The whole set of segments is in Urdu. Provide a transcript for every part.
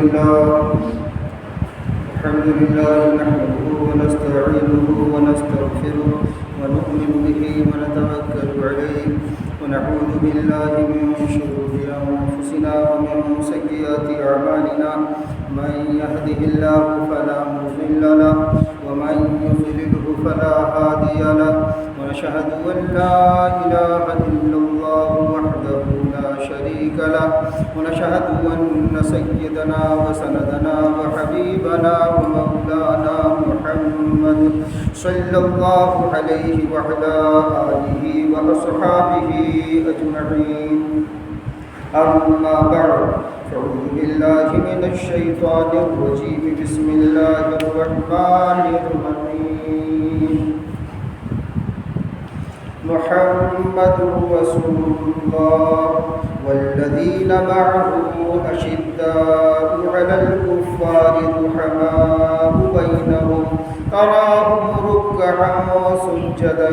لله نحمده ونستعينه ونستغفره ونؤمن به ونتوكل عليه ونعوذ بالله من شرور أنفسنا ومن سيئات أعمالنا من يهده الله فلا مضل له ومن يضلله فلا هادي له ونشهد أن لا إله إلا الله وحده لا شريك له ونشهد أن سيدنا وسندنا وحبيبنا ومولانا محمد صلى الله عليه وعلى آله وأصحابه أجمعين أما بعد فأعوذ بالله من الشيطان الرجيم بسم الله الرحمن الرحيم محمد رسول الله والذين معه أشداء على الكفار رحماء بينهم تراهم ركعا سجدا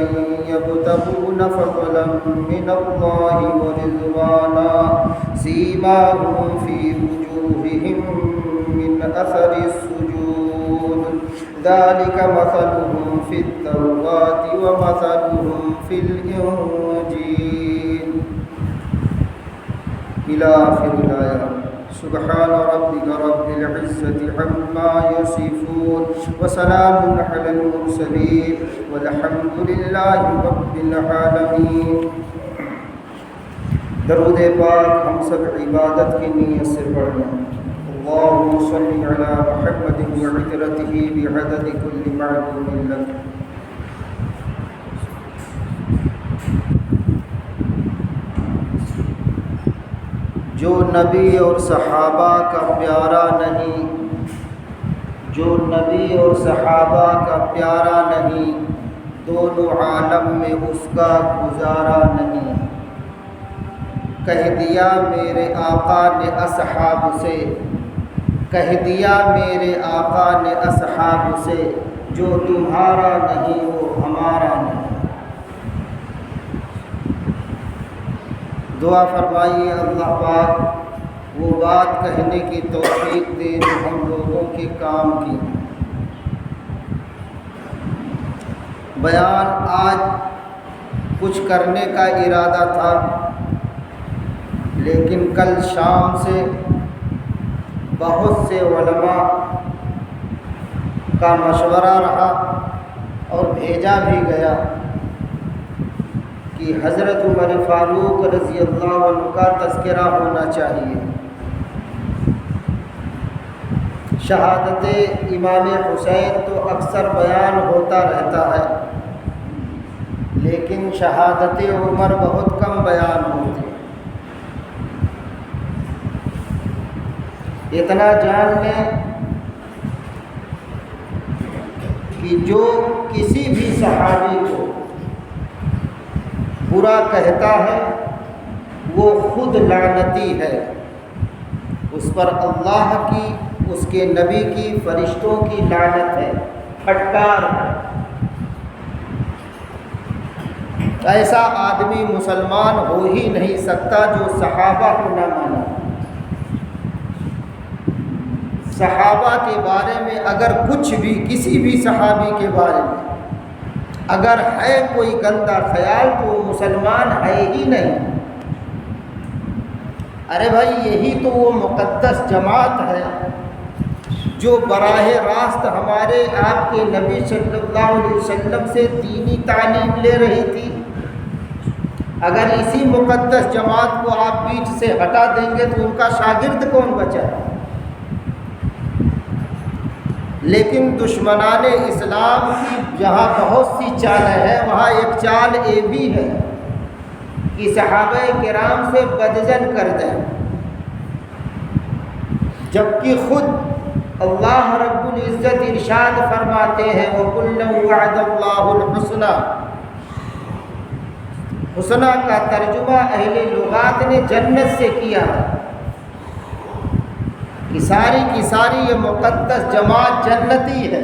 يبتغون فضلا من الله ورضوانا سيماهم في وجوههم من أثر السجود ذلك مثلهم في التوراة ومثلهم في الإنجيل إلى آخر الآية. سبحان ربك رب العزة عما يصفون وسلام على المرسلين والحمد لله رب العالمين. درود پاک ہم سب عبادت کی نیت سے پڑھیں. اللهم صل على محمد وعترته بعدد كل معلوم لك. جو نبی اور صحابہ کا پیارا نہیں، جو نبی اور صحابہ کا پیارا نہیں، دونوں عالم میں اس کا گزارا نہیں. کہہ دیا میرے آقا نے اصحاب سے، کہہ دیا میرے آقا نے اصحاب سے، جو تمہارا نہیں وہ ہمارا نہیں. دعا فرمائیے اللہ پاک وہ بات کہنے کی توفیق دے جو ہم لوگوں کے کام کی. بیان آج کچھ کرنے کا ارادہ تھا، لیکن کل شام سے بہت سے علماء کا مشورہ رہا اور بھیجا بھی گیا کہ حضرت عمر فاروق رضی اللہ عنہ کا تذکرہ ہونا چاہیے. شہادت امام حسین تو اکثر بیان ہوتا رہتا ہے، لیکن شہادت عمر بہت کم بیان ہوتی. اتنا جان لیں کہ جو کسی بھی صحابی کو برا کہتا ہے وہ خود لعنتی ہے. اس پر اللہ کی، اس کے نبی کی، فرشتوں کی لعنت ہے، پھٹکار ہے. ایسا آدمی مسلمان ہو ہی نہیں سکتا جو صحابہ کو نہ مانے. صحابہ کے بارے میں اگر کچھ بھی، کسی بھی صحابی کے بارے میں اگر ہے کوئی گندا خیال تو وہ مسلمان ہے ہی نہیں. ارے بھائی یہی تو وہ مقدس جماعت ہے جو براہ راست ہمارے آپ کے نبی صلی اللہ علیہ وسلم سے دینی تعلیم لے رہی تھی. اگر اسی مقدس جماعت کو آپ بیچ سے ہٹا دیں گے تو ان کا شاگرد کون بچا؟ لیکن دشمنان اسلام کی جہاں بہت سی چالیں ہیں، وہاں ایک چال یہ بھی ہے کہ صحابہ کرام سے بدزن کر دیں، جبکہ خود اللہ رب العزت ارشاد فرماتے ہیں وَكُلًّا وَعَدَ اللَّهُ الْحُسْنَى. حسنہ کا ترجمہ اہل لغات نے جنت سے کیا ہے کہ ساری کی ساری یہ مقدس جماعت جنتی ہے.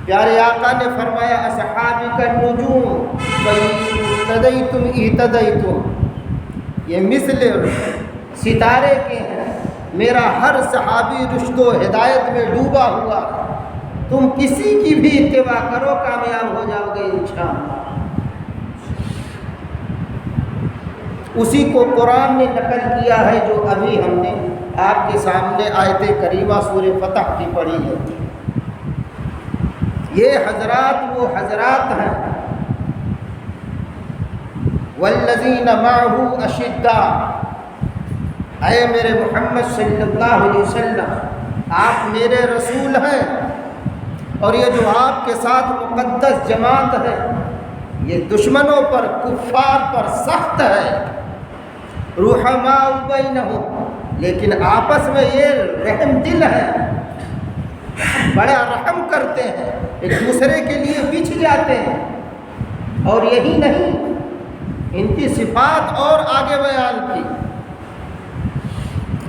پیارے آقا نے فرمایا اصحابی کا نجوم اہتدیتم، یہ مثل ستارے کے ہیں، میرا ہر صحابی رشد و ہدایت میں ڈوبا ہوا ہے، تم کسی کی بھی اتباع کرو کامیاب ہو جاؤ گے انشاءاللہ۔ اسی کو قرآن نے نقل کیا ہے جو ابھی ہم نے آپ کے سامنے آیت کریمہ سورہ فتح کی پڑھی ہے۔ یہ حضرات وہ حضرات ہیں، والذین معہ اشداء، اے میرے محمد صلی اللہ علیہ وسلم آپ میرے رسول ہیں، اور یہ جو آپ کے ساتھ مقدس جماعت ہے یہ دشمنوں پر کفار پر سخت ہے، رحماء بینہم، لیکن آپس میں یہ رحم دل ہے، بڑا رحم کرتے ہیں، ایک دوسرے کے لیے بچھ جاتے ہیں۔ اور یہی نہیں، ان کی صفات اور آگے بیان کی،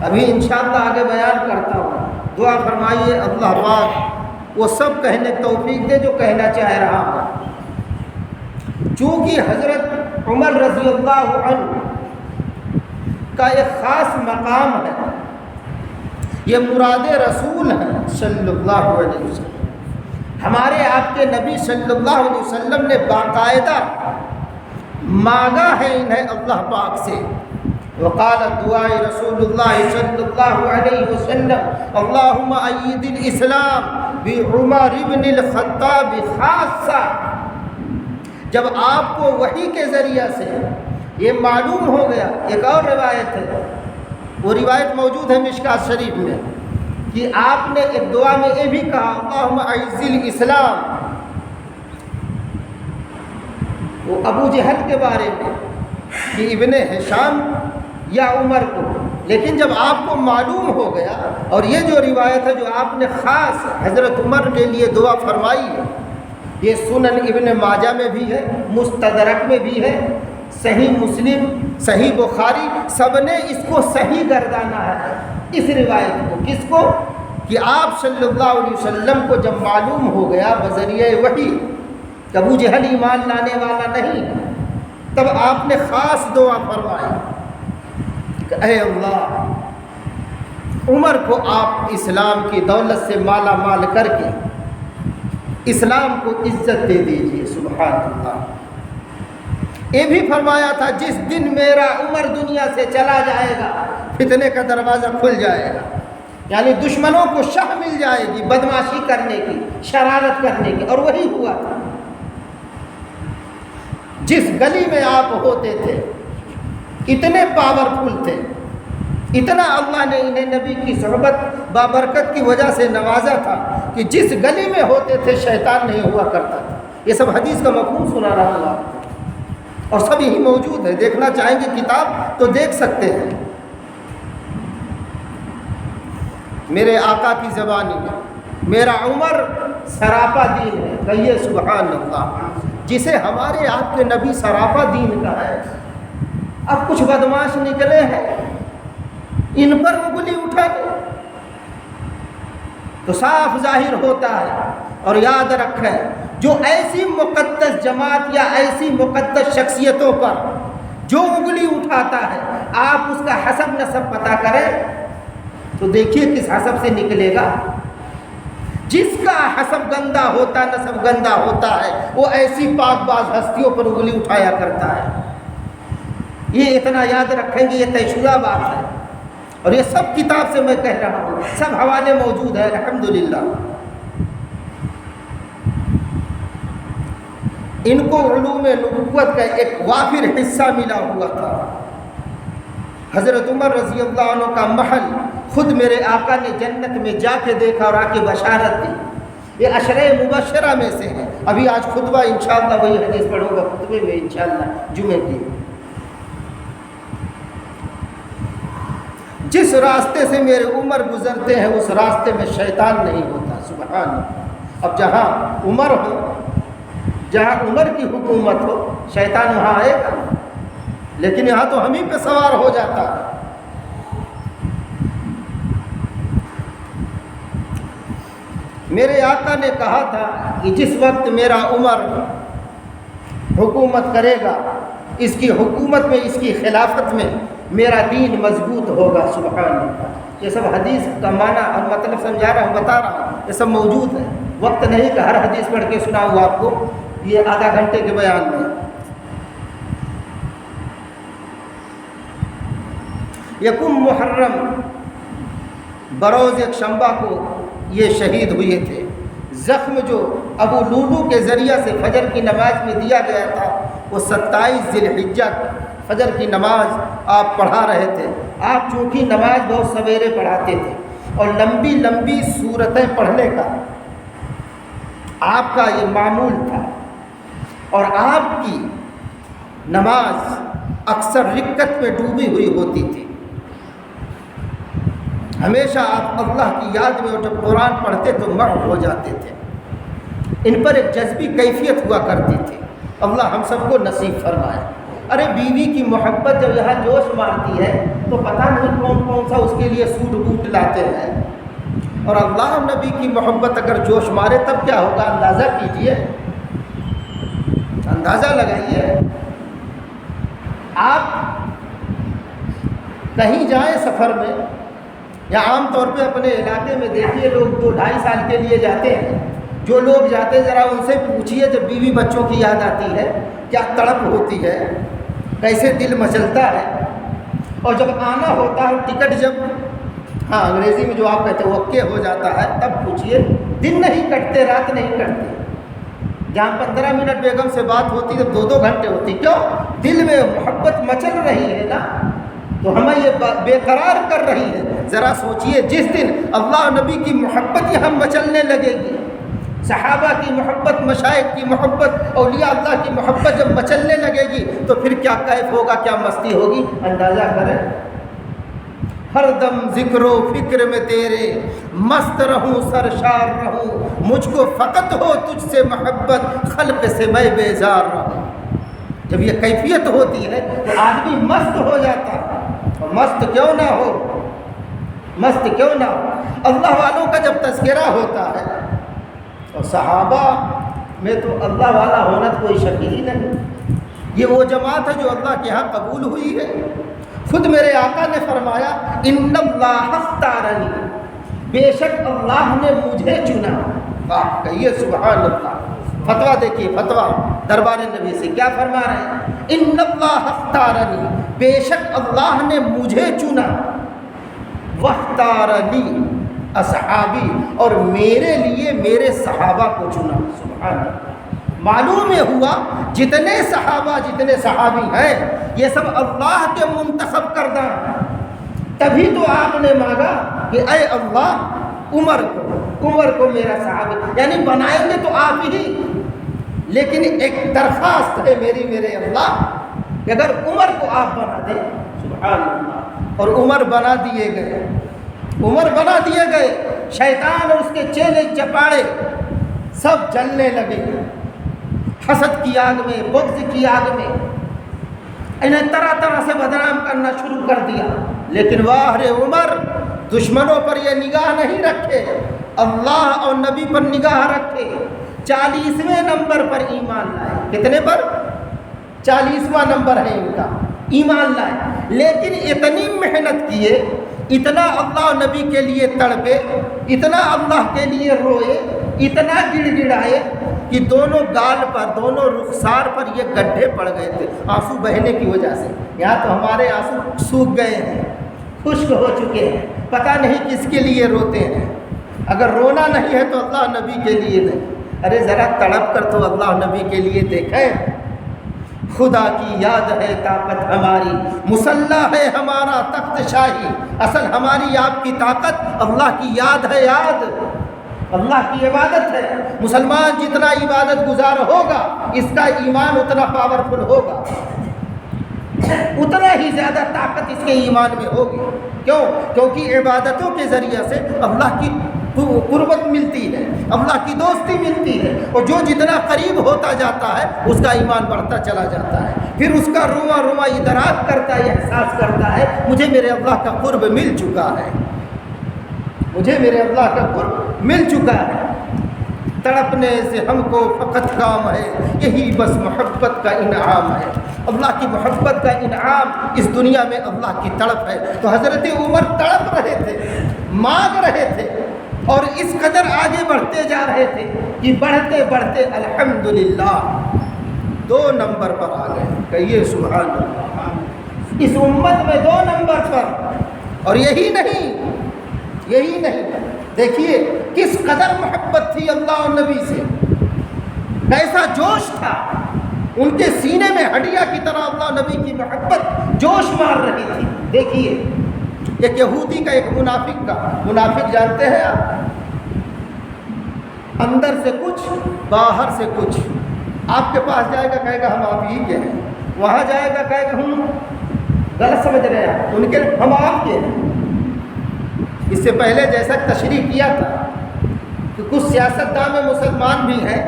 ابھی انشاءاللہ آگے بیان کرتا ہوں۔ دعا فرمائیے اللہ پاک وہ سب کہنے توفیق دے جو کہنا چاہ رہا ہوں۔ چونکہ حضرت عمر رضی اللہ عنہ کا ایک خاص مقام ہے، یہ مراد رسول ہیں صلی اللہ علیہ وسلم، ہمارے آپ کے نبی صلی اللہ علیہ وسلم نے باقاعدہ مانگا ہے انہیں اللہ پاک سے۔ وقال دعائے رسول اللہ صلی اللہ علیہ وسلم اللہم ایید الاسلام بعمر بن الخطاب خاصہ۔ جب آپ کو وحی کے ذریعہ سے یہ معلوم ہو گیا، ایک اور روایت ہے، وہ روایت موجود ہے مشکات شریف میں، کہ آپ نے ایک دعا میں یہ بھی کہا اللہم اعز الاسلام، وہ ابو جہل کے بارے میں کہ ابن ہشام یا عمر کو، لیکن جب آپ کو معلوم ہو گیا، اور یہ جو روایت ہے جو آپ نے خاص حضرت عمر کے لیے دعا فرمائی ہے، یہ سنن ابن ماجہ میں بھی ہے، مستدرک میں بھی ہے، صحیح مسلم، صحیح بخاری، سب نے اس کو صحیح گردانا ہے اس روایت کو۔ کس کو؟ کہ آپ صلی اللہ علیہ وسلم کو جب معلوم ہو گیا بذریعہ وحی کہ ابو جہل ایمان لانے والا نہیں، تب آپ نے خاص دعا فرمائی کہ اے اللہ عمر کو آپ اسلام کی دولت سے مالا مال کر کے اسلام کو عزت دے دیجیے۔ سبحان اللہ۔ یہ بھی فرمایا تھا جس دن میرا عمر دنیا سے چلا جائے گا فتنے کا دروازہ کھل جائے گا، یعنی دشمنوں کو شہ مل جائے گی بدماشی کرنے کی، شرارت کرنے کی، اور وہی ہوا تھا۔ جس گلی میں آپ ہوتے تھے اتنے پاورفل تھے، اتنا اللہ نے انہیں نبی کی صحبت بابرکت کی وجہ سے نوازا تھا کہ جس گلی میں ہوتے تھے شیطان نہیں ہوا کرتا تھا۔ یہ سب حدیث کا مفہوم سنا رہا ہوں آپ کو، اور سب یہی موجود ہے، دیکھنا چاہیں گے کتاب تو دیکھ سکتے ہیں۔ میرے آقا کی زبانی ہے، میرا عمر سراپا دین ہے، کہیے سبحان اللہ۔ جسے ہمارے آپ کے نبی سراپا دین کا ہے، اب کچھ بدماش نکلے ہیں ان پر انگلی اٹھا دو تو صاف ظاہر ہوتا ہے۔ اور یاد رکھیں جو ایسی مقدس جماعت یا ایسی مقدس شخصیتوں پر جو انگلی اٹھاتا ہے، آپ اس کا حسب نسب پتہ کریں تو دیکھیے کس حسب سے نکلے گا۔ جس کا حسب گندا ہوتا، نسب گندا ہوتا ہے، وہ ایسی پاک باز ہستیوں پر انگلی اٹھایا کرتا ہے۔ یہ اتنا یاد رکھیں گے، یہ طے شدہ بات ہے، اور یہ سب کتاب سے میں کہہ رہا ہوں، سب حوالے موجود ہیں الحمدللہ۔ ان کو علوم نبوت کا ایک وافر حصہ ملا ہوا تھا۔ حضرت عمر رضی اللہ عنہ کا محل خود میرے آقا نے جنت میں جا کے دیکھا اور آ کے بشارت دی۔ یہ عشرہ مبشرہ میں سے ہے۔ ابھی آج خطبہ انشاءاللہ وہی حدیث پڑھوں گا خطبے میں انشاءاللہ جمعے کی۔ جس راستے سے میرے عمر گزرتے ہیں اس راستے میں شیطان نہیں ہوتا۔ سبحان اللہ۔ اب جہاں عمر ہو، جہاں عمر کی حکومت ہو، شیطان وہاں آئے گا، لیکن یہاں تو ہم ہی پہ سوار ہو جاتا ہے۔ میرے آقا نے کہا تھا کہ جس وقت میرا عمر حکومت کرے گا، اس کی حکومت میں، اس کی خلافت میں میرا دین مضبوط ہوگا۔ سبحان اللہ۔ یہ سب حدیث کا معنی اور مطلب سمجھا رہا ہوں، بتا رہا ہوں، یہ سب موجود ہے۔ وقت نہیں کہ ہر حدیث پڑھ کے سناؤں آپ کو یہ آدھا گھنٹے کے بیان میں۔ یکم محرم بروز یکشنبہ کو یہ شہید ہوئے تھے۔ زخم جو ابو لولو کے ذریعہ سے فجر کی نماز میں دیا گیا تھا وہ 27 ذی الحجہ فجر کی نماز آپ پڑھا رہے تھے۔ آپ چونکہ نماز بہت سویرے پڑھاتے تھے اور لمبی لمبی صورتیں پڑھنے کا آپ کا یہ معمول تھا، اور آپ کی نماز اکثر رکعت میں ڈوبی ہوئی ہوتی تھی۔ ہمیشہ آپ اللہ کی یاد میں، اور جب قرآن پڑھتے تو محو ہو جاتے تھے۔ ان پر ایک جذبی کیفیت ہوا کرتی تھی۔ اللہ ہم سب کو نصیب فرمائے۔ ارے بیوی کی محبت جب یہاں جوش مارتی ہے تو پتہ نہیں کون کون سا اس کے لیے سوٹ بوٹ لاتے ہیں، اور اللہ نبی کی محبت اگر جوش مارے تب کیا ہوگا؟ اندازہ کیجئے، اندازہ لگائیے۔ آپ کہیں جائیں سفر میں، یا عام طور پہ اپنے علاقے میں دیکھیے لوگ 2-2.5 سال کے لیے جاتے ہیں۔ جو لوگ جاتے ہیں ذرا ان سے پوچھیے جب بیوی بچوں کی یاد آتی ہے کیا تڑپ ہوتی ہے، کیسے دل مچلتا ہے، اور جب آنا ہوتا ہے ٹکٹ جب انگریزی میں جو آپ کہتے ہیں اوکے ہو جاتا ہے تب پوچھیے، دن نہیں کٹتے، رات نہیں کٹتے۔ جہاں 15 منٹ بیگم سے بات ہوتی ہے 2-2 گھنٹے ہوتی، کیوں؟ دل میں محبت مچل رہی ہے نا، تو ہمیں یہ بے قرار کر رہی ہے۔ ذرا سوچئے جس دن اللہ نبی کی محبت یہاں مچلنے لگے گی، صحابہ کی محبت، مشائخ کی محبت، اولیاء اللہ کی محبت جب مچلنے لگے گی تو پھر کیا کیف ہوگا، کیا مستی ہوگی، اندازہ کریں۔ ہر دم ذکر و فکر میں تیرے مست رہوں، سرشار رہوں، مجھ کو فقط ہو تجھ سے محبت، خلق سے میں بیزار رہوں۔ جب یہ کیفیت ہوتی ہے تو آدمی مست ہو جاتا ہے، اور مست کیوں نہ ہو، مست کیوں نہ ہو۔ اللہ والوں کا جب تذکرہ ہوتا ہے، اور صحابہ میں تو اللہ والا ہونا کوئی شک ہی نہیں۔ یہ وہ جماعت ہے جو اللہ کے ہاں قبول ہوئی ہے۔ خود میرے آقا نے فرمایا ان اللہ اختارنی، بے شک اللہ نے مجھے چنا۔ واہ کہیے سبحان اللہ۔ فتویٰ دیکھیے، فتویٰ دربار نبی سے کیا فرما رہے ہیں؟ ان اللہ اختارنی، بے شک اللہ نے مجھے چنا، واختارنی اصحابی، اور میرے لیے میرے صحابہ کو چنا۔ سبحان اللہ۔ معلوم ہوا جتنے صحابہ، جتنے صحابی ہیں یہ سب اللہ کے منتخب کردہ ہیں۔ تبھی تو آپ نے مانگا کہ اے اللہ عمر کو میرا صحابی، یعنی بنائیں گے تو آپ ہی، لیکن ایک درخواست ہے میرے اللہ کہ اگر عمر کو آپ بنا دیں۔ سبحان اللہ۔ اور عمر بنا دیے گئے، عمر بنا دیے گئے۔ شیطان اور اس کے چیلے چپاڑے سب جلنے لگے، حسد کی آگ میں، بغض کی آگ میں، انہیں طرح طرح سے بدنام کرنا شروع کر دیا۔ لیکن واہ رے عمر، دشمنوں پر یہ نگاہ نہیں رکھے، اللہ اور نبی پر نگاہ رکھے، 40ویں نمبر پر ایمان لائے۔ کتنے پر؟ 40واں نمبر ہے ان کا، ایمان لائے۔ لیکن اتنی محنت کیے، اتنا اللہ نبی کے لیے تڑپے، اتنا اللہ کے لیے روئے، اتنا گڑ گڑائے کہ دونوں گال پر، دونوں رخسار پر یہ گڈھے پڑ گئے تھے آنسو بہنے کی وجہ سے۔ یہاں تو ہمارے آنسو سوکھ گئے ہیں، خشک ہو چکے ہیں، پتہ نہیں کس کے لیے روتے ہیں۔ اگر رونا نہیں ہے تو اللہ نبی کے لیے نہیں۔ ارے ذرا تڑپ کر تو اللہ نبی کے لیے دیکھیں۔ خدا کی یاد ہے طاقت ہماری، مسلح ہے ہمارا تخت شاہی، اصل ہماری آپ کی طاقت اللہ کی یاد ہے، یاد اللہ کی عبادت ہے۔ مسلمان جتنا عبادت گزار ہوگا اس کا ایمان اتنا پاورفل ہوگا، اتنا ہی زیادہ طاقت اس کے ایمان میں ہوگی۔ کیوں؟ کیونکہ عبادتوں کے ذریعے سے اللہ کی قربت ملتی ہے، اللہ کی دوستی ملتی ہے، اور جو جتنا قریب ہوتا جاتا ہے اس کا ایمان بڑھتا چلا جاتا ہے۔ پھر اس کا رواں رواں ادراک کرتا ہے، احساس کرتا ہے مجھے میرے اللہ کا قرب مل چکا ہے، مجھے میرے اللہ کا قرب مل چکا ہے۔ تڑپنے سے ہم کو فقط کام ہے، یہی بس محبت کا انعام ہے۔ اللہ کی محبت کا انعام اس دنیا میں اللہ کی تڑپ ہے۔ تو حضرت عمر تڑپ رہے تھے، مانگ رہے تھے، اور اس قدر آگے بڑھتے جا رہے تھے کہ بڑھتے بڑھتے الحمدللہ 2 نمبر پر آ گئے۔ کہیے سبحان اللہ۔ اس امت میں 2 نمبر پر، اور یہی نہیں، دیکھیے کس قدر محبت تھی اللہ اور نبی سے، کیسا جوش تھا ان کے سینے میں، ہڈیا کی طرح اللہ نبی کی محبت جوش مار رہی تھی۔ دیکھیے ایک یہودی کا، ایک منافق کا، منافق جانتے ہیں آپ، اندر سے کچھ باہر سے کچھ، آپ کے پاس جائے گا کہے گا ہم آپ ہی کے ہیں، وہاں جائے گا کہے گا ہم غلط سمجھ رہے ہیں ان کے، ہم آپ کے ہیں۔ اس سے پہلے جیسا تشریح کیا تھا کہ کچھ سیاستدان میں مسلمان بھی ہیں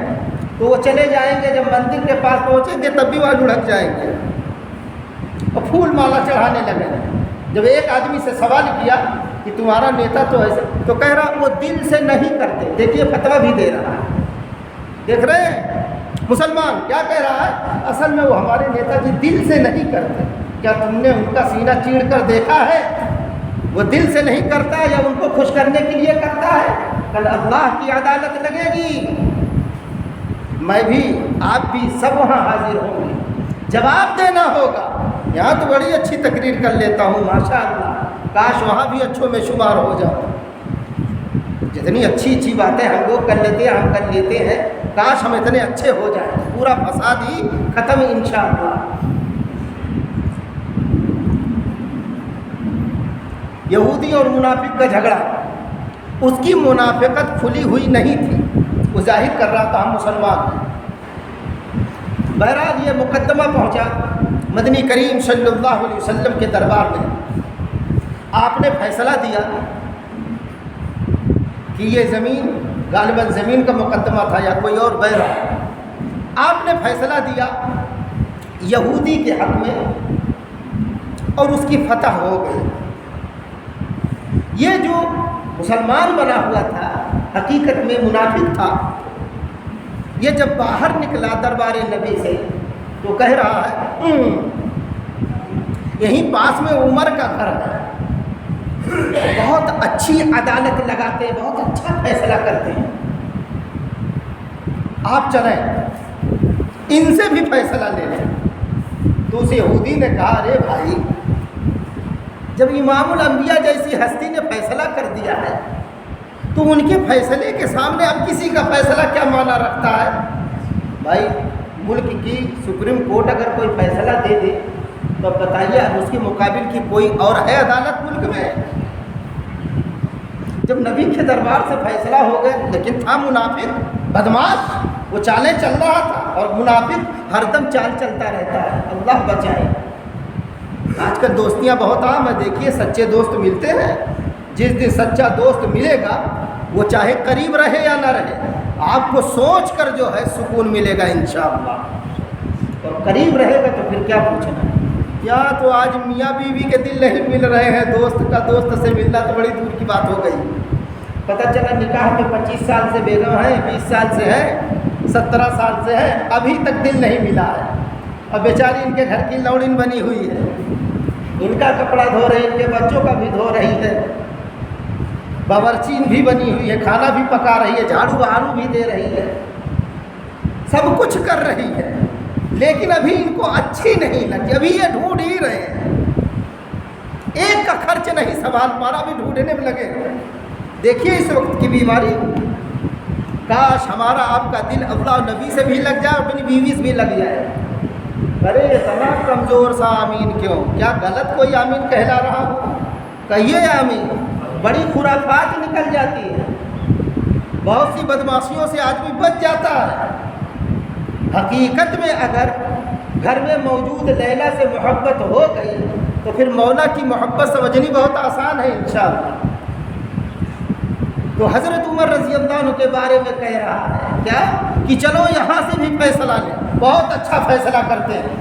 تو وہ چلے جائیں گے، جب مندر کے پاس پہنچیں گے تب بھی وہاں لڑک جائیں گے اور پھول مالا چڑھانے لگے۔ جب ایک آدمی سے سوال کیا کہ تمہارا نیتا تو ایسے، تو کہہ رہا وہ دل سے نہیں کرتے۔ دیکھیے فتویٰ بھی دے رہا ہے، دیکھ رہے ہیں مسلمان کیا کہہ رہا ہے، اصل میں وہ ہمارے نیتا جی دل سے نہیں کرتے۔ کیا تم نے ان کا سینہ چیڑ کر دیکھا ہے؟ وہ دل سے نہیں کرتا یا ان کو خوش کرنے کے لیے کرتا ہے؟ کل اللہ کی عدالت لگے گی، میں بھی آپ بھی سب وہاں حاضر ہوں گے، جواب دینا ہوگا۔ یہاں تو بڑی اچھی تقریر کر لیتا ہوں ماشاءاللہ، کاش وہاں بھی اچھوں میں شمار ہو جاؤ۔ جتنی اچھی اچھی باتیں ہم لوگ کر لیتے ہیں، ہم کر لیتے ہیں، کاش ہم اتنے اچھے ہو جائیں، پورا فساد ہی ختم انشاءاللہ۔ یہودی اور منافق کا جھگڑا، اس کی منافقت کھلی ہوئی نہیں تھی، وہ ظاہر کر رہا تھا ہم مسلمان ہیں۔ بہرحال یہ مقدمہ پہنچا مدنی کریم صلی اللہ علیہ وسلم کے دربار میں، آپ نے فیصلہ دیا کہ یہ زمین، غالباً زمین کا مقدمہ تھا یا کوئی اور بہرحال، آپ نے فیصلہ دیا یہودی کے حق میں اور اس کی فتح ہو گئی۔ یہ جو مسلمان بنا ہوا تھا حقیقت میں منافق تھا، یہ جب باہر نکلا دربار نبی سے تو کہہ رہا ہے یہیں پاس میں عمر کا گھر ہے، بہت اچھی عدالت لگاتے ہیں، بہت اچھا فیصلہ کرتے ہیں، آپ چلیں ان سے بھی فیصلہ لے لیں۔ تو اس یہودی نے کہا ارے بھائی، جب امام الانبیاء جیسی ہستی نے فیصلہ کر دیا ہے تو ان کے فیصلے کے سامنے اب کسی کا فیصلہ کیا معنی رکھتا ہے؟ بھائی ملک کی سپریم کورٹ اگر کوئی فیصلہ دے دے تو اب بتائیے اب اس کے مقابل کی کوئی اور ہے عدالت ملک میں؟ جب نبی کے دربار سے فیصلہ ہو گئے، لیکن تھا منافق بدماش، وہ چالیں چل رہا تھا، اور منافق ہر دم چال چلتا رہتا ہے، اللہ بچائے۔ آج کل دوستیاں بہت عام ہے، دیکھیے سچے دوست ملتے ہیں، جس دن سچا دوست ملے گا وہ چاہے قریب رہے یا نہ رہے، آپ کو سوچ کر جو ہے سکون ملے گا انشاءاللہ، اور قریب رہے گا تو پھر کیا پوچھنا۔ یا تو آج میاں بیوی کے دل نہیں مل رہے ہیں، دوست کا دوست سے ملنا تو بڑی دور کی بات ہو گئی۔ پتہ چلا نکاح میں 25 سال سے بیگم ہے، 20 سال سے ہے، 17 سال سے ہے، ابھی تک دل نہیں ملا ہے، اب بیچاری ان کے گھر کی لوڑن بنی ہوئی ہے، ان کا کپڑا دھو رہی ہے، ان کے بچوں کا بھی دھو رہی ہے، باورچی بھی بنی ہوئی ہے، کھانا بھی پکا رہی ہے، جھاڑو بہاڑو بھی دے رہی ہے، سب کچھ کر رہی ہے، لیکن ابھی ان کو اچھی نہیں لگی، ابھی یہ ڈھونڈ ہی رہے ہیں، ایک کا خرچ نہیں سنبھال پا رہا، بھی ڈھونڈنے میں لگے۔ دیکھیے اس وقت کی بیماری، کاش ہمارا آپ کا دل اللہ نبی سے بھی لگ جائے اور اپنی بیوی سے بھی لگ جائے۔ ارے اتنا کمزور سا آمین کیوں؟ کیا غلط کوئی آمین کہلا رہا ہوں؟ کہیے آمین، بڑی خرافات نکل جاتی ہے، بہت سی بدماشیوں سے آدمی بچ جاتا ہے۔ حقیقت میں اگر گھر میں موجود لیلا سے محبت ہو گئی تو پھر مولا کی محبت سمجھنی بہت آسان ہے انشاءاللہ۔ تو حضرت عمر رضی اللہ عنہ کے بارے میں کہہ رہا ہے کیا کہ چلو یہاں سے بھی فیصلہ لیں، بہت اچھا فیصلہ کرتے ہیں۔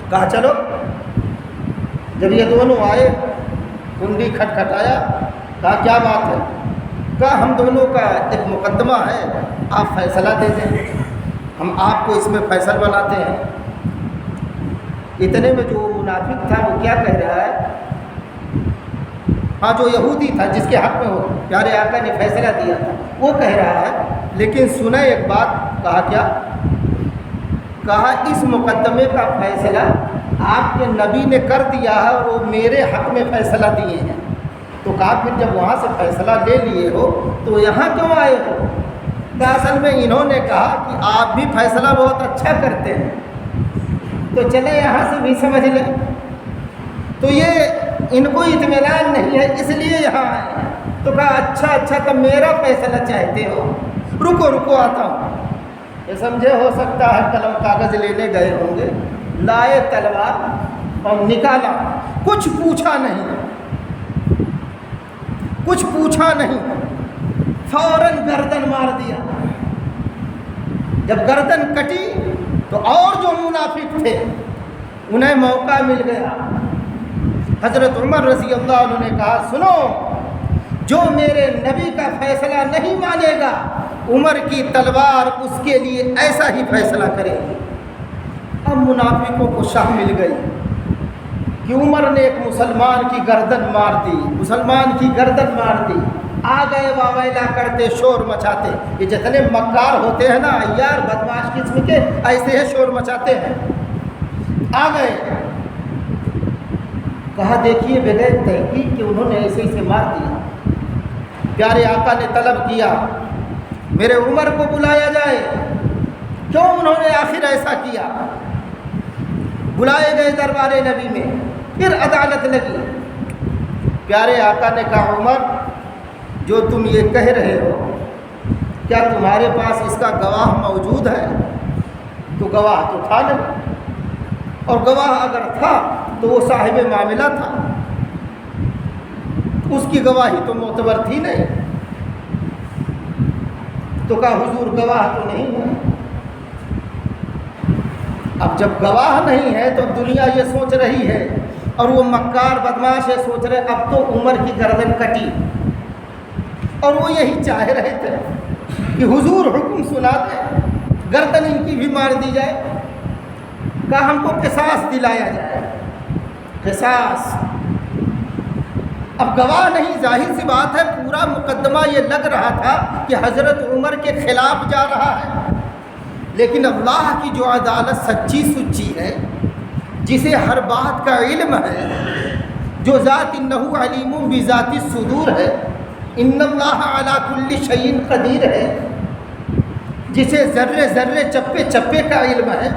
کہا چلو، جب یہ دونوں آئے کنڈی کھٹکھٹایا، کہا کیا بات ہے؟ کہا ہم دونوں کا ایک مقدمہ ہے، آپ فیصلہ دے دیں، ہم آپ کو اس میں فیصل بناتے ہیں۔ اتنے میں جو منافق تھا وہ کیا کہہ رہا ہے، ہاں جو یہودی تھا جس کے حق میں ہو پیارے آقا نے فیصلہ دیا تھا، وہ کہہ رہا ہے لیکن سنیں ایک بات، کہا کیا؟ کہا اس مقدمے کا فیصلہ آپ کے نبی نے کر دیا ہے اور وہ میرے حق میں فیصلہ دیے ہیں، تو کہا پھر جب وہاں سے فیصلہ لے لیے ہو تو یہاں کیوں آئے ہو؟ کہ اصل میں انہوں نے کہا کہ آپ بھی فیصلہ بہت اچھا کرتے ہیں تو چلے یہاں سے بھی سمجھ لیں، تو یہ ان کو اطمینان نہیں ہے اس لیے یہاں آئے ہیں۔ تو کہا اچھا تب میرا فیصلہ چاہتے ہو، رکو آتا ہوں۔ یہ سمجھے ہو سکتا ہے قلم کاغذ لینے گئے ہوں گے، لائے تلوار اور نکالا، کچھ پوچھا نہیں، فوراً گردن مار دیا۔ جب گردن کٹی تو اور جو منافق تھے انہیں موقع مل گیا۔ حضرت عمر رضی اللہ عنہ نے کہا سنو، جو میرے نبی کا فیصلہ نہیں مانے گا عمر کی تلوار اس کے لیے ایسا ہی فیصلہ کرے گی۔ اب منافقوں کو شاہ مل گئی کہ عمر نے ایک مسلمان کی گردن مار دی، آ گئے واویلا کرتے، شور مچاتے۔ یہ جتنے مکار ہوتے ہیں نا، عیار بدماش قسم کے، ایسے ہی شور مچاتے ہیں۔ آ گئے، کہا دیکھیے بغیر تحقیق کہ انہوں نے ایسے مار دیا۔ پیارے آقا نے طلب کیا میرے عمر کو بلایا جائے، کیوں انہوں نے آخر ایسا کیا؟ بلائے گئے دربار نبی میں، پھر عدالت لگی۔ پیارے آقا نے کہا عمر جو تم یہ کہہ رہے ہو کیا تمہارے پاس اس کا گواہ موجود ہے؟ تو گواہ تو تھا نہیں، اور گواہ اگر تھا تو وہ صاحب معاملہ تھا، اس کی گواہی تو معتبر تھی نہیں۔ تو کہا حضور گواہ تو نہیں ہے۔ اب جب گواہ نہیں ہے تو دنیا یہ سوچ رہی ہے اور وہ مکار بدماش یہ سوچ رہے اب تو عمر کی گردن کٹی، اور وہ یہی چاہ رہے تھے کہ حضور حکم سنا دیں، گردن ان کی بھی مار دی جائے۔ کہا ہم کو قصاص دلایا جائے، قصاص۔ اب گواہ نہیں، ظاہر سی بات ہے پورا مقدمہ یہ لگ رہا تھا کہ حضرت عمر کے خلاف جا رہا ہے، لیکن اللہ کی جو عدالت سچی سچی ہے، جسے ہر بات کا علم ہے، جو ذات انہ علیم بذات الصدور ہے، ان اللہ علی کل شیء قدیر ہے، جسے ذرے ذرے چپے چپے کا علم ہے،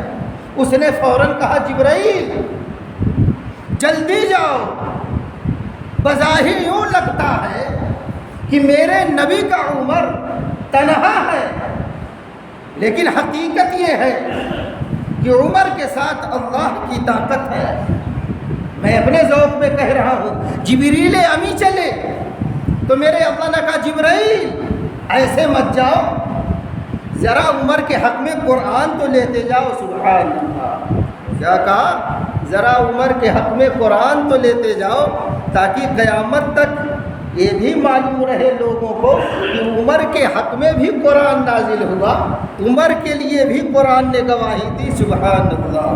اس نے فوراً کہا جبرائیل جلدی جاؤ۔ بظاہر یوں لگتا ہے کہ میرے نبی کا عمر تنہا ہے، لیکن حقیقت یہ ہے کہ عمر کے ساتھ اللہ کی طاقت ہے۔ میں اپنے ذوق میں کہہ رہا ہوں، جبریل امی چلے تو میرے اللہ نے کہا جبرائیل ایسے مت جاؤ، ذرا عمر کے حق میں قرآن تو لیتے جاؤ۔ سبحان اللہ، کیا کہا؟ ذرا عمر کے حق میں قرآن تو لیتے جاؤ تاکہ قیامت تک یہ بھی معلوم رہے لوگوں کو کہ عمر کے حق میں بھی قرآن نازل ہوا، عمر کے لیے بھی قرآن نے گواہی دی۔ سبحان اللہ۔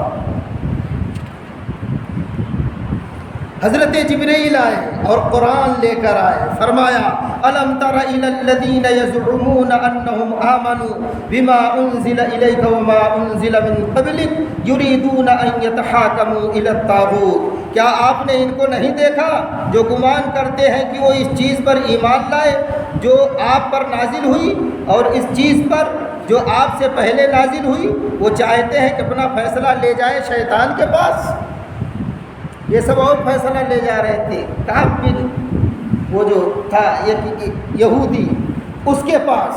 حضرت جبرائیل آئے اور قرآن لے کر آئے، فرمایا الم تر الی الذین یزعمون انہم آمنوا بما انزل الیک وما انزل من قبلک یریدون ان یتحاکموا الی الطاغوت۔ کیا آپ نے ان کو نہیں دیکھا جو گمان کرتے ہیں کہ وہ اس چیز پر ایمان لائے جو آپ پر نازل ہوئی، اور اس چیز پر جو آپ سے پہلے نازل ہوئی؟ وہ چاہتے ہیں کہ اپنا فیصلہ لے جائے شیطان کے پاس۔ یہ سب اور فیصلہ لے جا رہے تھے، کہا پھر وہ جو تھا یہودی اس کے پاس۔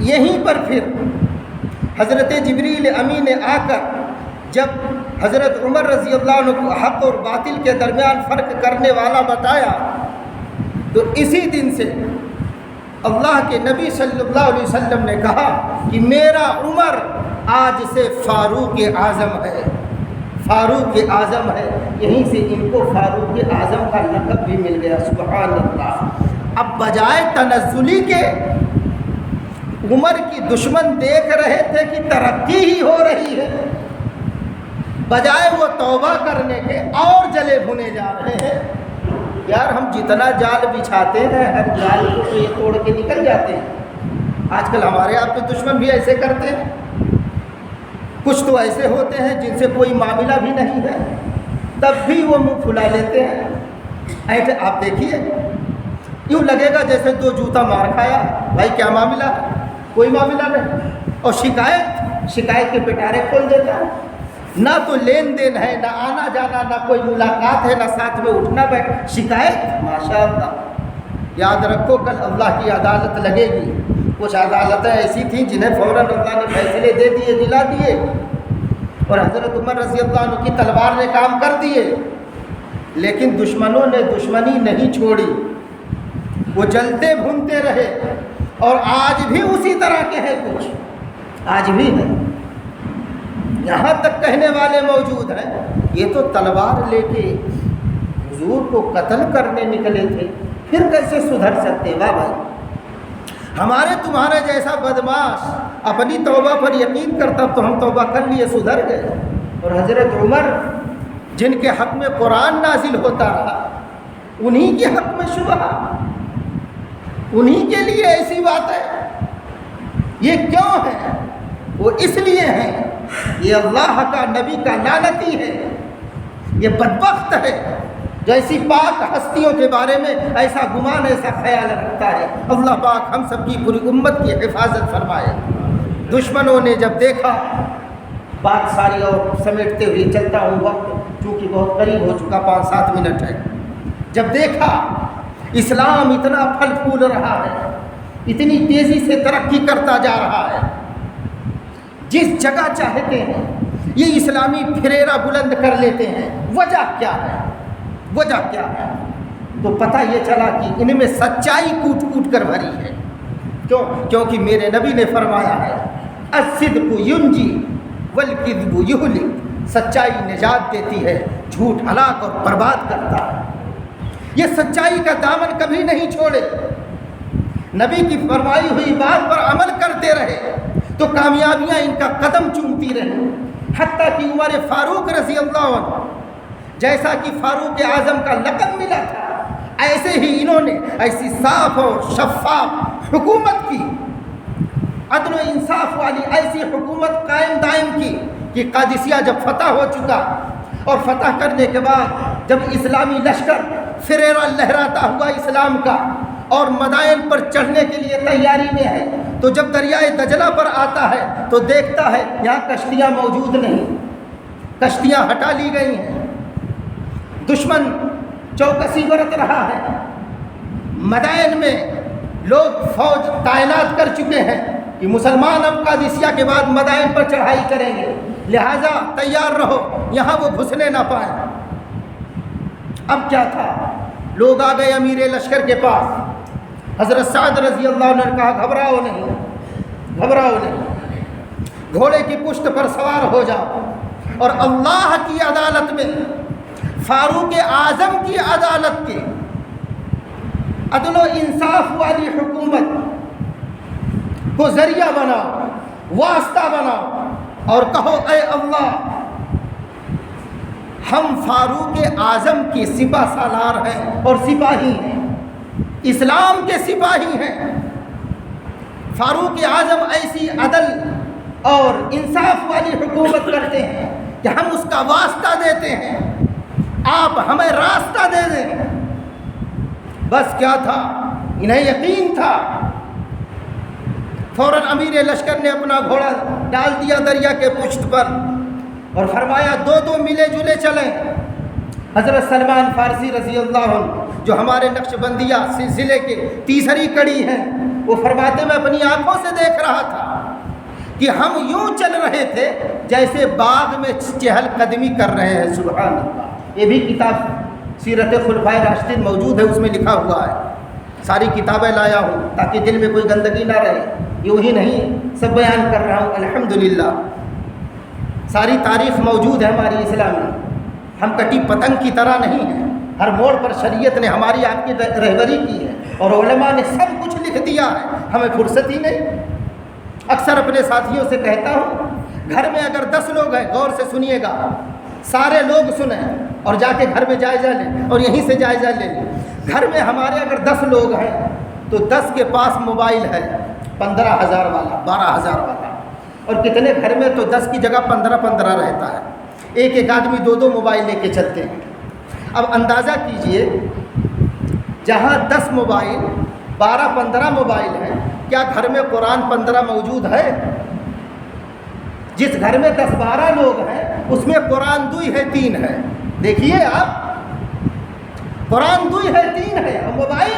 یہیں پر پھر حضرت جبریل امی نے آ کر جب حضرت عمر رضی اللہ عنہ کو حق اور باطل کے درمیان فرق کرنے والا بتایا، تو اسی دن سے اللہ کے نبی صلی اللہ علیہ وسلم نے کہا کہ میرا عمر آج سے فاروق اعظم ہے، فاروق اعظم ہے۔ یہیں سے ان کو فاروق اعظم کا لقب بھی مل گیا۔ سبحان اللہ۔ اب بجائے تنزلی کے عمر کی دشمن دیکھ رہے تھے کہ ترقی ہی ہو رہی ہے، بجائے وہ توبہ کرنے کے اور جلے بھنے جا رہے ہیں۔ یار ہم جتنا جال بچھاتے ہیں ہر جال کو تو یہ توڑ کے نکل جاتے ہیں۔ آج کل ہمارے آپ کے دشمن بھی ایسے کرتے ہیں، کچھ تو ایسے ہوتے ہیں جن سے کوئی معاملہ بھی نہیں ہے تب بھی وہ منہ پھلا لیتے ہیں۔ ایسے آپ دیکھیے، یوں لگے گا جیسے دو جوتا مار کھایا، بھائی کیا معاملہ ہے؟ کوئی معاملہ نہیں۔ اور شکایت کے پٹارے کھول دیتا ہے، نہ تو لین دین ہے، نہ آنا جانا، نہ کوئی ملاقات ہے، نہ ساتھ میں اٹھنا بیٹھ، شکایت۔ ماشاء اللہ، یاد رکھو کل اللہ کی عدالت لگے گی۔ کچھ عدالتیں ایسی تھیں جنہیں فوراً اللہ نے فیصلے دے دیے، دلا دیے، اور حضرت عمر رضی اللہ عنہ کی تلوار نے کام کر دیے، لیکن دشمنوں نے دشمنی نہیں چھوڑی، وہ جلتے بھونتے رہے، اور آج بھی اسی طرح کے ہیں، کچھ آج بھی ہیں، یہاں تک کہنے والے موجود ہیں یہ تو تلوار لے کے حضور کو قتل کرنے نکلے تھے، پھر کیسے سدھر سکتے؟ واہ بھائی، ہمارے تمہارے جیسا بدماش اپنی توبہ پر یقین کرتا تو ہم توبہ کر لیے سدھر گئے۔ اور حضرت عمر جن کے حق میں قرآن نازل ہوتا رہا، انہی کے حق میں شبہ، انہی کے لیے ایسی بات ہے۔ یہ کیوں ہے؟ وہ اس لیے ہیں، یہ اللہ کا نبی کا لعنتی ہے، یہ بدبخت ہے جو ایسی پاک ہستیوں کے بارے میں ایسا گمان، ایسا خیال رکھتا ہے۔ اللہ پاک ہم سب کی پوری امت کی حفاظت فرمائے۔ دشمنوں نے جب دیکھا، بات ساری اور سمیٹتے ہوئے چلتا ہوں، وقت چونکہ بہت قریب ہو چکا، 5-7 منٹ ہے، جب دیکھا اسلام اتنا پھل پھول رہا ہے، اتنی تیزی سے ترقی کرتا جا رہا ہے، جس جگہ چاہتے ہیں یہ اسلامی پھریرا بلند کر لیتے ہیں، وجہ کیا ہے؟ وجہ کیا ہے؟ تو پتہ یہ چلا کہ ان میں سچائی کوٹ کوٹ کر بھری ہے۔ کیوں؟ کیونکہ میرے نبی نے فرمایا ہے، الصدق ینجی والکذب یہلک، سچائی نجات دیتی ہے، جھوٹ ہلاک اور برباد کرتا ہے۔ یہ سچائی کا دامن کبھی نہیں چھوڑے، نبی کی فرمائی ہوئی بات پر عمل کرتے رہے تو کامیابیاں ان کا قدم چومتی رہیں، حتیٰ کہ عمر فاروق رضی اللہ عنہ، جیسا کہ فاروق اعظم کا لقب ملا تھا، ایسے ہی انہوں نے ایسی صاف اور شفاف حکومت کی، عدل و انصاف والی ایسی حکومت قائم دائم کی کہ قادسیہ جب فتح ہو چکا، اور فتح کرنے کے بعد جب اسلامی لشکر فریرا لہراتا ہوا اسلام کا اور مدائن پر چڑھنے کے لیے تیاری میں ہے، تو جب دریائے دجلہ پر آتا ہے تو دیکھتا ہے یہاں کشتیاں موجود نہیں، کشتیاں ہٹا لی گئی ہیں، دشمن چوکسی برت رہا ہے، مدائن میں لوگ فوج تعینات کر چکے ہیں کہ مسلمان اب قادسیہ کے بعد مدائن پر چڑھائی کریں گے، لہٰذا تیار رہو، یہاں وہ گھسنے نہ پائیں۔ اب کیا تھا؟ لوگ آ گئے امیر لشکر کے پاس، حضرت سعد رضی اللہ عنہ نے کہا گھبراؤ نہیں، گھبراؤ نہیں، گھوڑے کی پشت پر سوار ہو جاؤ، اور اللہ کی عدالت میں، فاروق اعظم کی عدالت کے، عدل و انصاف والی حکومت کو ذریعہ بناؤ، واسطہ بناؤ، اور کہو اے اللہ، ہم فاروق اعظم کی سپہ سالار ہیں اور سپاہی ہیں، اسلام کے سپاہی ہیں، فاروق اعظم ایسی عدل اور انصاف والی حکومت کرتے ہیں کہ ہم اس کا واسطہ دیتے ہیں، آپ ہمیں راستہ دے دیں۔ بس کیا تھا؟ انہیں یقین تھا۔ فوراً امیر لشکر نے اپنا گھوڑا ڈال دیا دریا کے پشت پر اور فرمایا دو دو ملے جلے چلیں۔ حضرت سلمان فارسی رضی اللہ عنہ جو ہمارے نقش بندیہ سلسلے کے تیسری کڑی ہیں، وہ فرماتے میں اپنی آنکھوں سے دیکھ رہا تھا کہ ہم یوں چل رہے تھے جیسے باغ میں چہل قدمی کر رہے ہیں۔ سبحان اللہ، یہ بھی کتاب سیرت خلفائے راشدین موجود ہے، اس میں لکھا ہوا ہے۔ ساری کتابیں لایا ہوں تاکہ دل میں کوئی گندگی نہ رہے، یوں ہی نہیں سب بیان کر رہا ہوں، الحمدللہ ساری تاریخ موجود ہے ہماری اسلامی، ہم کٹی پتنگ کی طرح نہیں ہیں۔ ہر موڑ پر شریعت نے ہماری آپ کی رہبری کی ہے اور علماء نے سب کچھ لکھ دیا ہے، ہمیں فرصت ہی نہیں۔ اکثر اپنے ساتھیوں سے کہتا ہوں، گھر میں اگر 10 لوگ ہیں، غور سے سنیے گا، سارے لوگ سنیں اور جا کے گھر میں جائزہ لیں اور یہیں سے جائزہ لے لیں۔ گھر میں ہمارے اگر 10 لوگ ہیں تو 10 کے پاس موبائل ہے، 15,000 والا، 12,000 والا، اور کتنے گھر میں تو 10 کی جگہ 15 رہتا ہے، ایک آدمی 2 موبائل لے کے چلتے ہیں۔ اب اندازہ کیجئے، جہاں 10 موبائل 12-15 موبائل ہیں، کیا گھر میں قرآن 15 موجود ہے؟ جس گھر میں 10-12 لوگ ہیں اس میں قرآن 2 ہے 3 ہے، دیکھیے آپ، قرآن 2 ہے 3 ہے، اور موبائل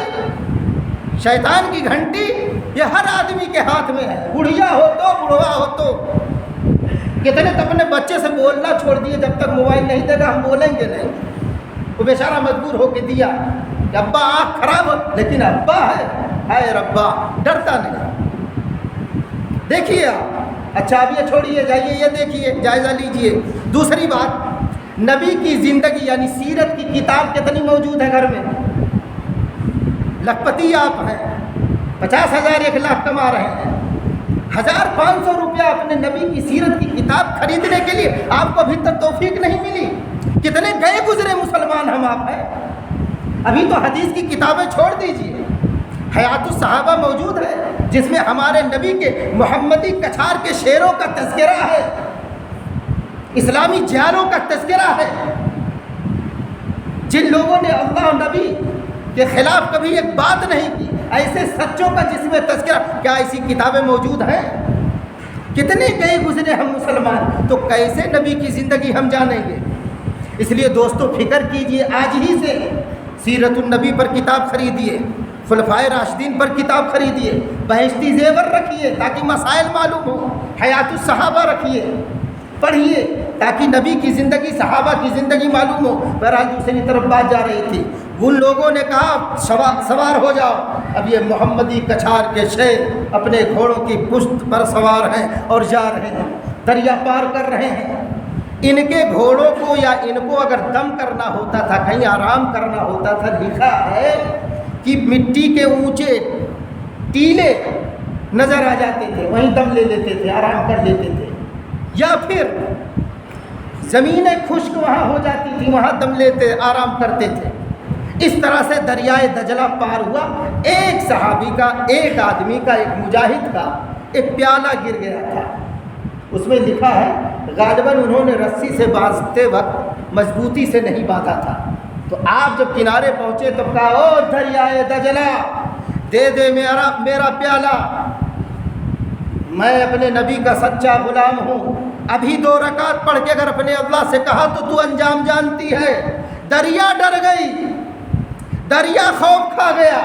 شیطان کی گھنٹی یہ ہر آدمی کے ہاتھ میں ہے، بڑھیا ہو تو بڑھوا ہو تو۔ کتنے تو اپنے بچے سے بولنا چھوڑ دیے، جب تک موبائل نہیں دے گا ہم بولیں گے نہیں۔ وہ بیچارہ مجبور ہو کے دیا کہ ابا آنکھ خراب ہو، لیکن ابا ہے ربا، ڈرتا نہیں۔ دیکھیے آپ، اچھا اب یہ چھوڑیے، جائیے یہ دیکھیے، جائزہ لیجئے۔ دوسری بات، نبی کی زندگی یعنی سیرت کی کتاب کتنی موجود ہے گھر میں؟ لکھپتی آپ ہیں، 50,000 1 لاکھ کما رہے ہیں، 1,500 روپیہ اپنے نبی کی سیرت کی کتاب خریدنے کے لیے آپ کو ابھی تک توفیق نہیں ملی۔ کتنے گئے گزرے مسلمان ہم آپ ہیں۔ ابھی تو حدیث کی کتابیں چھوڑ دیجئے، حیات الصحابہ موجود ہے جس میں ہمارے نبی کے محمدی کچھار کے شعروں کا تذکرہ ہے، اسلامی جہالوں کا تذکرہ ہے۔ جن لوگوں نے اللہ اور نبی کے خلاف کبھی ایک بات نہیں کی، ایسے سچوں کا جس میں تذکرہ، کیا ایسی کتابیں موجود ہیں؟ کتنے گئے گزرے ہم مسلمان، تو کیسے نبی کی زندگی ہم جانیں گے؟ اس لیے دوستو فکر کیجئے، آج ہی سے سیرت النبی پر کتاب خریدیے، خلفائے راشدین پر کتاب خریدیے، بہشتی زیور رکھیے تاکہ مسائل معلوم ہو، حیات الصحابہ رکھیے، پڑھیے تاکہ نبی کی زندگی، صحابہ کی زندگی معلوم ہو۔ بہرحال دوسری طرف بات جا رہی تھی، ان لوگوں نے کہا سوار ہو جاؤ۔ اب یہ محمدی کچھار کے شیر اپنے گھوڑوں کی پشت پر سوار ہیں اور جا رہے ہیں، دریا پار کر رہے ہیں۔ ان کے گھوڑوں کو یا ان کو اگر دم کرنا ہوتا تھا، کہیں آرام کرنا ہوتا تھا، لکھا ہے کہ مٹی کے اونچے ٹیلے نظر آ جاتے تھے، وہیں دم لے لیتے تھے، آرام کر لیتے تھے، یا پھر زمینیں خشک وہاں ہو جاتی تھی، وہاں دم لیتے، آرام کرتے تھے۔ اس طرح سے دریائے دجلہ پار ہوا۔ ایک صحابی کا، ایک آدمی کا، ایک مجاہد کا ایک پیالہ گر گیا تھا، اس میں لکھا ہے غالباً انہوں نے رسی سے باندھتے وقت مضبوطی سے نہیں باندھا تھا، تو آپ جب کنارے پہنچے تو کہا، او دریائے دجلہ، دے دے میرا پیالہ، میں اپنے نبی کا سچا غلام ہوں۔ ابھی 2 رکعت پڑھ کے اگر اپنے اللہ سے کہا تو انجام جانتی ہے۔ دریا ڈر گئی، دریا خوف کھا گیا،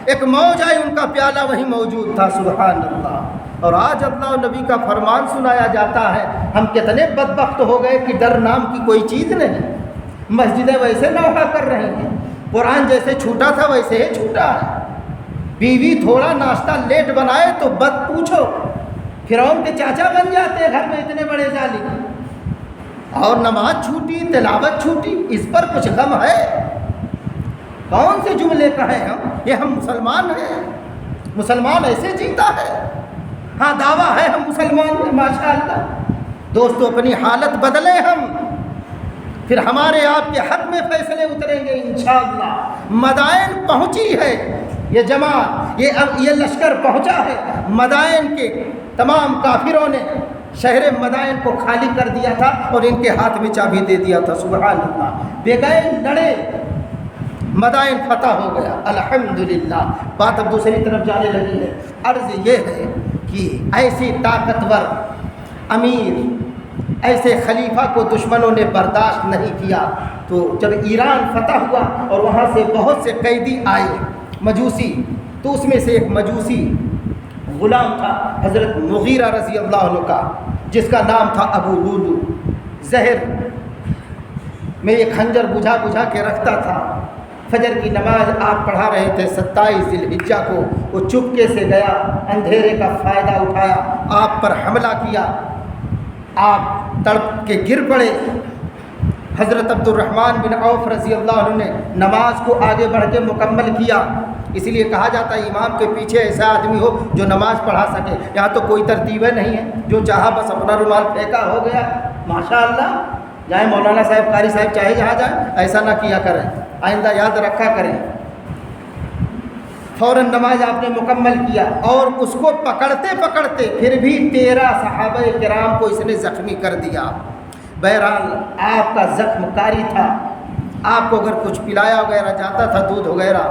ایک موج آئی، ان کا پیالہ وہیں موجود تھا۔ سبحان اللہ۔ اور آج اللہ و نبی کا فرمان سنایا جاتا ہے، ہم کتنے بدبخت ہو گئے کہ ڈر نام کی کوئی چیز نہیں۔ مسجدیں ویسے نوحہ کر رہی ہیں، قرآن جیسے چھوٹا تھا ویسے ہی چھوٹا ہے۔ بیوی تھوڑا ناشتہ لیٹ بنائے تو بد پوچھو، فرعون کے چاچا بن جاتے ہیں گھر میں اتنے بڑے ظالم۔ اور نماز چھوٹی، تلاوت چھوٹی، اس پر کچھ غم ہے؟ کون سے جملے کہیں ہم؟ یہ ہم مسلمان ہیں، مسلمان ایسے جیتا ہے؟ ہاں دعویٰ ہے ہم مسلمان ہیں، ماشاءاللہ۔ دوستو اپنی حالت بدلیں ہم، پھر ہمارے آپ کے حق میں فیصلے اتریں گے انشاءاللہ۔ مدائن پہنچی ہے، یہ جماعت، یہ لشکر پہنچا ہے۔ مدائن کے تمام کافروں نے شہر مدائن کو خالی کر دیا تھا اور ان کے ہاتھ میں چابی دے دیا تھا۔ سبحان اللہ۔ بیگین لڑے، مدائن فتح ہو گیا، الحمدللہ۔ بات اب دوسری طرف جانے لگی ہے۔ عرض یہ ہے کہ ایسی طاقتور امیر، ایسے خلیفہ کو دشمنوں نے برداشت نہیں کیا، تو جب ایران فتح ہوا اور وہاں سے بہت سے قیدی آئے مجوسی، تو اس میں سے ایک مجوسی غلام تھا حضرت مغیرہ رضی اللہ عنہ کا، جس کا نام تھا ابو لولو۔ زہر میں ایک خنجر بجھا بجھا کے رکھتا تھا۔ فجر کی نماز آپ پڑھا رہے تھے 27 ذی الحجہ کو، وہ چپکے سے گیا، اندھیرے کا فائدہ اٹھایا، آپ پر حملہ کیا، آپ تڑپ کے گر پڑے، حضرت عبد الرحمن بن عوف رضی اللہ عنہ نے نماز کو آگے بڑھ کے مکمل کیا، اس لیے کہا جاتا ہے امام کے پیچھے ایسا آدمی ہو جو نماز پڑھا سکے۔ یہاں تو کوئی ترتیبیں نہیں ہے، جو چاہا بس اپنا رومال پھینکا ہو گیا، ماشاء اللہ، جائیں مولانا صاحب قاری صاحب چاہے جہاں جائیں، ایسا نہ کیا کریں، آئندہ یاد رکھا کریں۔ فوراً نماز آپ نے مکمل کیا اور اس کو پکڑتے پکڑتے پھر بھی 13 صحابہ کرام کو اس نے زخمی کر دیا۔ بہرحال آپ کا زخم کاری تھا، آپ کو اگر کچھ پلایا وغیرہ جاتا تھا دودھ وغیرہ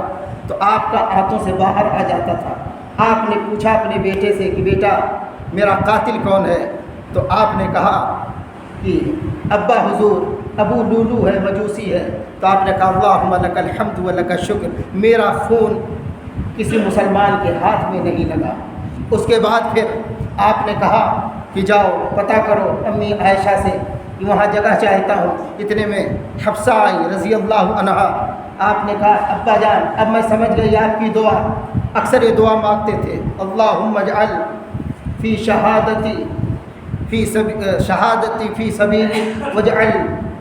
تو آپ کا ہاتھوں سے باہر آ جاتا تھا۔ آپ نے پوچھا اپنے بیٹے سے کہ بیٹا میرا قاتل کون ہے؟ تو آپ نے کہا کہ ابا حضور ابو لولو ہے، مجوسی ہے۔ تو آپ نے کہا اللہم لک الحمد و لک الشکر، میرا خون کسی مسلمان کے ہاتھ میں نہیں لگا۔ اس کے بعد پھر آپ نے کہا کہ جاؤ پتہ کرو امی عائشہ سے کہ وہاں جگہ چاہتا ہوں۔ اتنے میں حفصہ آئی رضی اللہ عنہا، آپ نے کہا ابا جان اب میں سمجھ گئی آپ کی دعا، اکثر یہ دعا مانگتے تھے، اللہم اجعل فی شہادتی فی سبیلی واجعل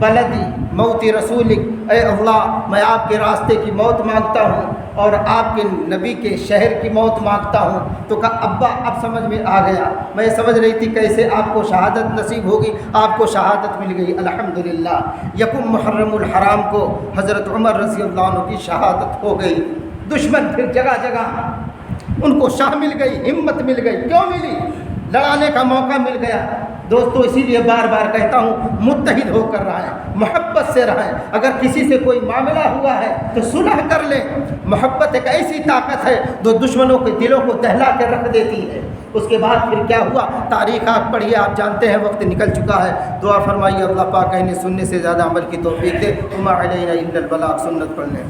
بلدی موت رسولک، اے اللہ میں آپ کے راستے کی موت مانگتا ہوں اور آپ کے نبی کے شہر کی موت مانگتا ہوں۔ تو کہا ابا اب سمجھ میں آ گیا، میں سمجھ رہی تھی کیسے آپ کو شہادت نصیب ہوگی، آپ کو شہادت مل گئی الحمدللہ۔ یکم محرم الحرام کو حضرت عمر رضی اللہ عنہ کی شہادت ہو گئی۔ دشمن پھر جگہ جگہ ان کو شاہ مل گئی، ہمت مل گئی، کیوں ملی؟ لڑانے کا موقع مل گیا۔ دوستو اسی لیے بار بار کہتا ہوں متحد ہو کر رہیں، محبت سے رہیں۔ اگر کسی سے کوئی معاملہ ہوا ہے تو صلح کر لیں۔ محبت ایک ایسی طاقت ہے جو دشمنوں کے دلوں کو دہلا کے رکھ دیتی ہے۔ اس کے بعد پھر کیا ہوا تاریخ آپ پڑھیے، آپ جانتے ہیں، وقت نکل چکا ہے۔ دعا فرمائیے اللہ پاک کہنے سننے سے زیادہ عمل کی توفیق دے۔ وما علینا الا البلاغ، سنت پڑھنے